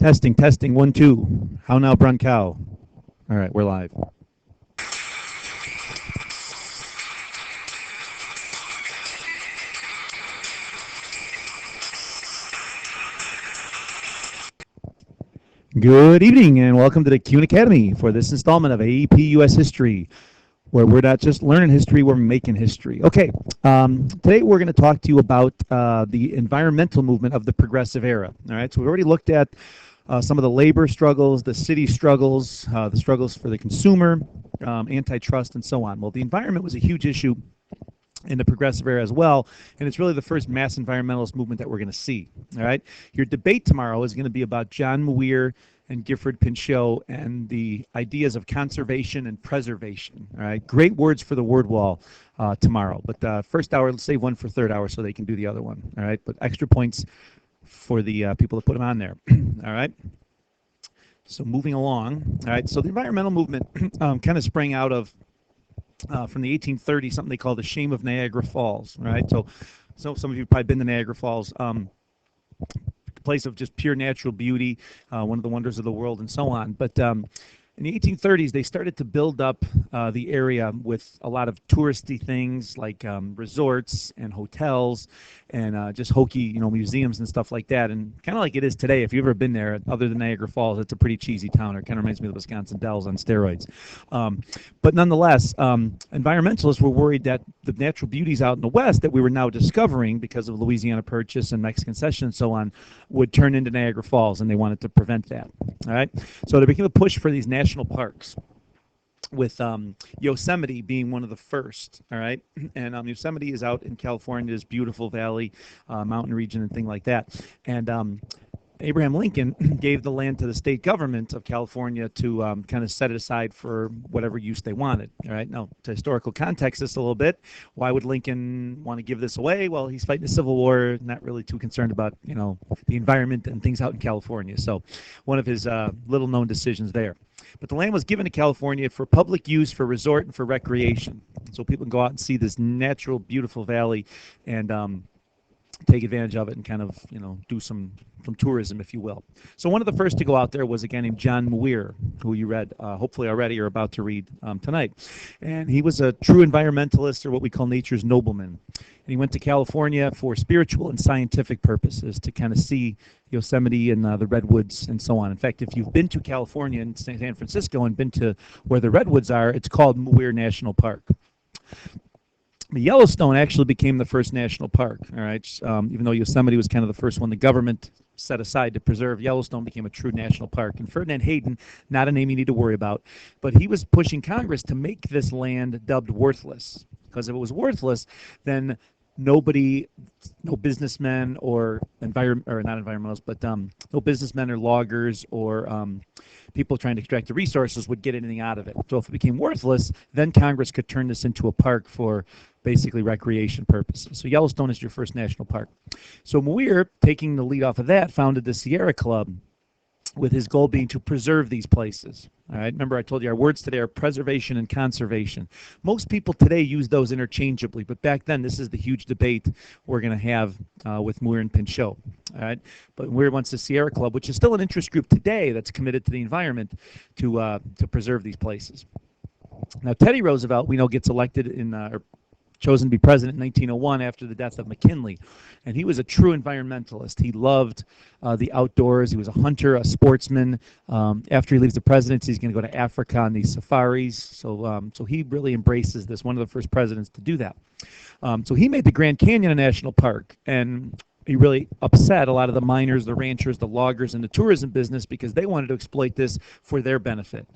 Testing, testing, 1, 2. How now, Bruncow? All right, we're live. Good evening, and welcome to the Kuhn Academy for this installment of AEP U.S. History, where we're not just learning history, we're making history. Okay, today we're going to talk to you about the environmental movement of the Progressive Era. All right, so we've already looked at some of the labor struggles, the city struggles, the struggles for the consumer, antitrust, and so on. Well, the environment was a huge issue in the Progressive Era as well, and it's really the first mass environmentalist movement that we're going to see. All right, your debate tomorrow is going to be about John Muir and Gifford Pinchot and the ideas of conservation and preservation. All right, great words for the word wall tomorrow. But first hour, let's save one for third hour so they can do the other one. All right, but extra points for the people that put them on there. All right. So moving along. All right. So the environmental movement kind of sprang out of from the 1830s, something they call the shame of Niagara Falls. Right. So some of you have probably been to Niagara Falls. Place of just pure natural beauty, one of the wonders of the world, and so on. But in the 1830s, they started to build up the area with a lot of touristy things like resorts and hotels and just hokey, museums and stuff like that. And kind of like it is today. If you've ever been there, other than Niagara Falls, it's a pretty cheesy town. It kind of reminds me of the Wisconsin Dells on steroids. But nonetheless, environmentalists were worried that the natural beauties out in the West that we were now discovering because of Louisiana Purchase and Mexican Cession and so on would turn into Niagara Falls, and they wanted to prevent that. All right. So there became a push for these national parks, with Yosemite being one of the first. All right, and Yosemite is out in California, this beautiful valley, mountain region, and thing like that. And Abraham Lincoln gave the land to the state government of California to kind of set it aside for whatever use they wanted. All right, now to historical context this a little bit. Why would Lincoln want to give this away? Well, he's fighting a civil war, not really too concerned about the environment and things out in California. So one of his little-known decisions there. But the land was given to California for public use, for resort, and for recreation. So people can go out and see this natural, beautiful valley and take advantage of it and kind of, do some tourism, if you will. So one of the first to go out there was a guy named John Muir, who you read hopefully already or about to read tonight. And he was a true environmentalist, or what we call nature's nobleman. And he went to California for spiritual and scientific purposes to kind of see Yosemite and the redwoods and so on. In fact, if you've been to California and San Francisco and been to where the redwoods are, it's called Muir National Park. Yellowstone actually became the first national park, all right? Even though Yosemite was kind of the first one the government set aside to preserve, Yellowstone became a true national park. And Ferdinand Hayden, not a name you need to worry about, but he was pushing Congress to make this land dubbed worthless. Because if it was worthless, then no businessmen or not environmentalists, but no businessmen or loggers or people trying to extract the resources would get anything out of it. So if it became worthless, then Congress could turn this into a park for basically recreation purposes. So Yellowstone is your first national park. So Muir, taking the lead off of that, founded the Sierra Club, with his goal being to preserve these places. All right. Remember, I told you our words today are preservation and conservation. Most people today use those interchangeably, but back then this is the huge debate we're going to have with Muir and Pinchot. All right. But Muir wants the Sierra Club, which is still an interest group today that's committed to the environment, to preserve these places. Now, Teddy Roosevelt, we know, gets elected or chosen to be president in 1901 after the death of McKinley. And he was a true environmentalist. He loved the outdoors. He was a hunter, a sportsman. After he leaves the presidency, he's going to go to Africa on these safaris. So he really embraces this, one of the first presidents to do that. So he made the Grand Canyon a national park. And he really upset a lot of the miners, the ranchers, the loggers, and the tourism business because they wanted to exploit this for their benefit.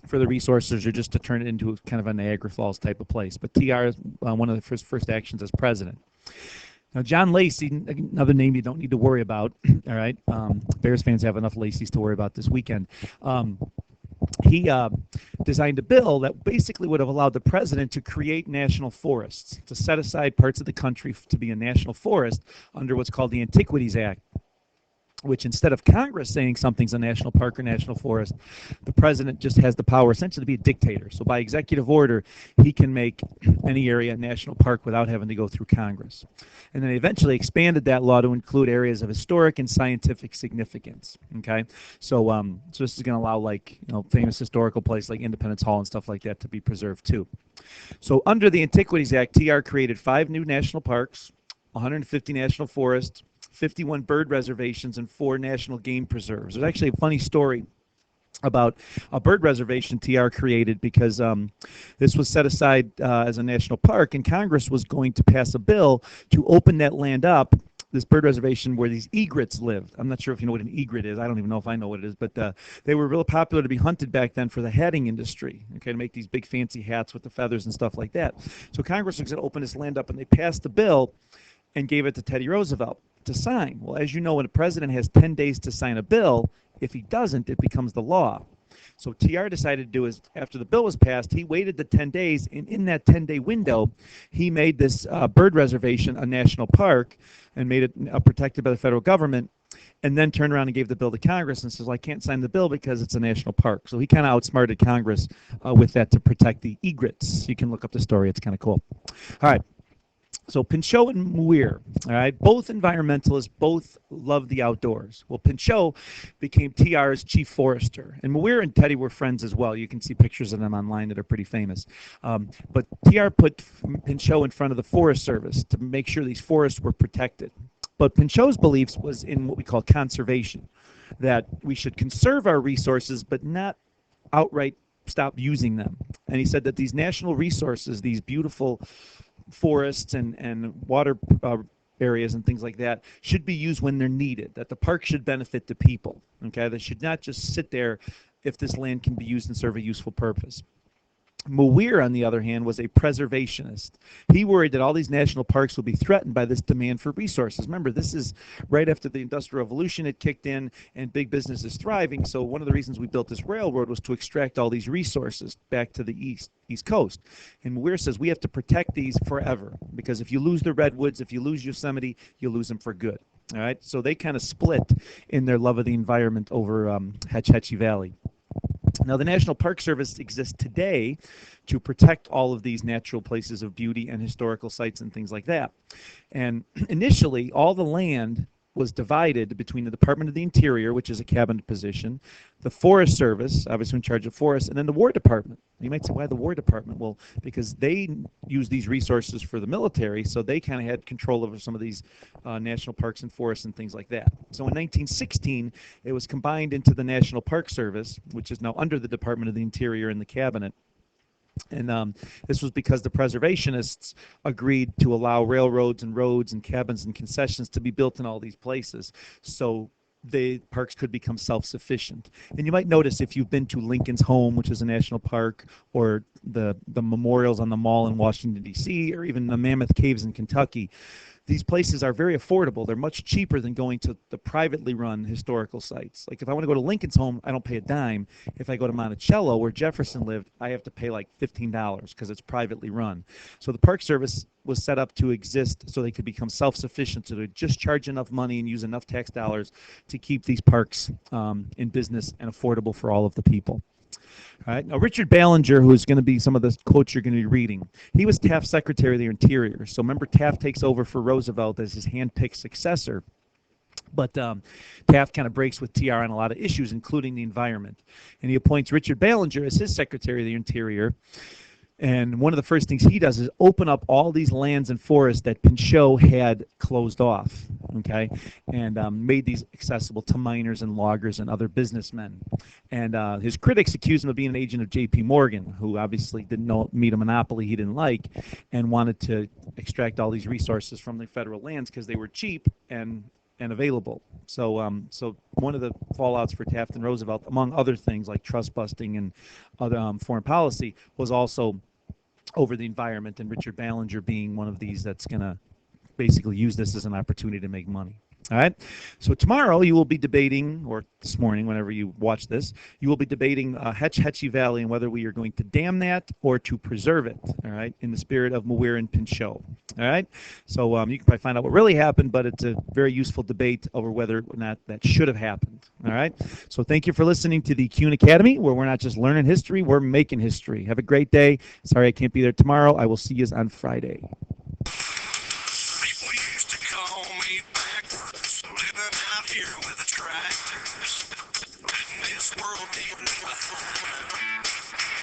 For the resources, or just to turn it into kind of a Niagara Falls type of place. But TR is one of the first actions as president. Now, John Lacy, another name you don't need to worry about. All right, Bears fans have enough Lacys to worry about this weekend. He designed a bill that basically would have allowed the president to create national forests, to set aside parts of the country to be a national forest under what's called the Antiquities Act. which instead of Congress saying something's a national park or national forest, the president just has the power essentially to be a dictator. So by executive order, he can make any area a national park without having to go through Congress. And then they eventually expanded that law to include areas of historic and scientific significance. Okay, so this is going to allow, like, famous historical places like Independence Hall and stuff like that to be preserved too. So under the Antiquities Act, TR created 5 new national parks, 150 national forests, 51 bird reservations, and 4 national game preserves. There's actually a funny story about a bird reservation TR created because this was set aside as a national park, and Congress was going to pass a bill to open that land up, this bird reservation where these egrets lived. I'm not sure if you know what an egret is. I don't even know if I know what it is, but they were real popular to be hunted back then for the hatting industry, okay, to make these big fancy hats with the feathers and stuff like that. So Congress was going to open this land up, and they passed the bill and gave it to Teddy Roosevelt to sign. Well, as you know, when a president has 10 days to sign a bill, if he doesn't, it becomes the law. So TR decided to do is, after the bill was passed, he waited the 10 days, and in that 10-day window, he made this bird reservation a national park and made it protected by the federal government, and then turned around and gave the bill to Congress and says, well, I can't sign the bill because it's a national park. So he kind of outsmarted Congress with that to protect the egrets. You can look up the story. It's kind of cool. All right. So Pinchot and Muir, all right, both environmentalists, both love the outdoors. Well, Pinchot became TR's chief forester, and Muir and Teddy were friends as well. You can see pictures of them online that are pretty famous. But TR put Pinchot in front of the Forest Service to make sure these forests were protected. But Pinchot's beliefs was in what we call conservation, that we should conserve our resources but not outright stop using them. And he said that these national resources, these beautiful forests and water areas and things like that, should be used when they're needed, that the park should benefit the people. Okay, they should not just sit there if this land can be used and serve a useful purpose. Muir, on the other hand, was a preservationist. He worried that all these national parks would be threatened by this demand for resources. Remember, this is right after the Industrial Revolution had kicked in and big business is thriving. So one of the reasons we built this railroad was to extract all these resources back to the East Coast. And Muir says we have to protect these forever, because if you lose the redwoods, if you lose Yosemite, you lose them for good. All right, so they kind of split in their love of the environment over Hetchy Valley. Now, the National Park Service exists today to protect all of these natural places of beauty and historical sites and things like that. And initially, all the land was divided between the Department of the Interior, which is a cabinet position, the Forest Service, obviously in charge of forests, and then the War Department. You might say, why the War Department? Well, because they use these resources for the military, so they kind of had control over some of these national parks and forests and things like that. So in 1916, it was combined into the National Park Service, which is now under the Department of the Interior and the cabinet. And this was because the preservationists agreed to allow railroads and roads and cabins and concessions to be built in all these places, so the parks could become self-sufficient. And you might notice, if you've been to Lincoln's Home, which is a national park, or the memorials on the Mall in Washington, D.C., or even the Mammoth Caves in Kentucky, these places are very affordable. They're much cheaper than going to the privately run historical sites. Like if I want to go to Lincoln's Home, I don't pay a dime. If I go to Monticello, where Jefferson lived, I have to pay like $15 because it's privately run. So the Park Service was set up to exist so they could become self-sufficient, so they just charge enough money and use enough tax dollars to keep these parks in business and affordable for all of the people. All right. Now, Richard Ballinger, who's going to be some of the quotes you're going to be reading, he was Taft's Secretary of the Interior. So remember, Taft takes over for Roosevelt as his hand-picked successor. But Taft kind of breaks with TR on a lot of issues, including the environment. And he appoints Richard Ballinger as his Secretary of the Interior. And one of the first things he does is open up all these lands and forests that Pinchot had closed off, okay, and made these accessible to miners and loggers and other businessmen. And his critics accused him of being an agent of J.P. Morgan, who obviously didn't meet a monopoly he didn't like and wanted to extract all these resources from the federal lands because they were cheap and available. So so one of the fallouts for Taft and Roosevelt, among other things like trust busting and other foreign policy, was also over the environment, and Richard Ballinger being one of these that's going to basically use this as an opportunity to make money. All right. So tomorrow you will be debating, or this morning, whenever you watch this, you will be debating Hetchy Valley and whether we are going to dam that or to preserve it. All right, in the spirit of Muir and Pinchot. All right. So you can probably find out what really happened, but it's a very useful debate over whether or not that should have happened. All right. So thank you for listening to the Kuhn Academy, where we're not just learning history, we're making history. Have a great day. Sorry I can't be there tomorrow. I will see you on Friday. People used to call me backwards, living out here with the tractors. Letting this world be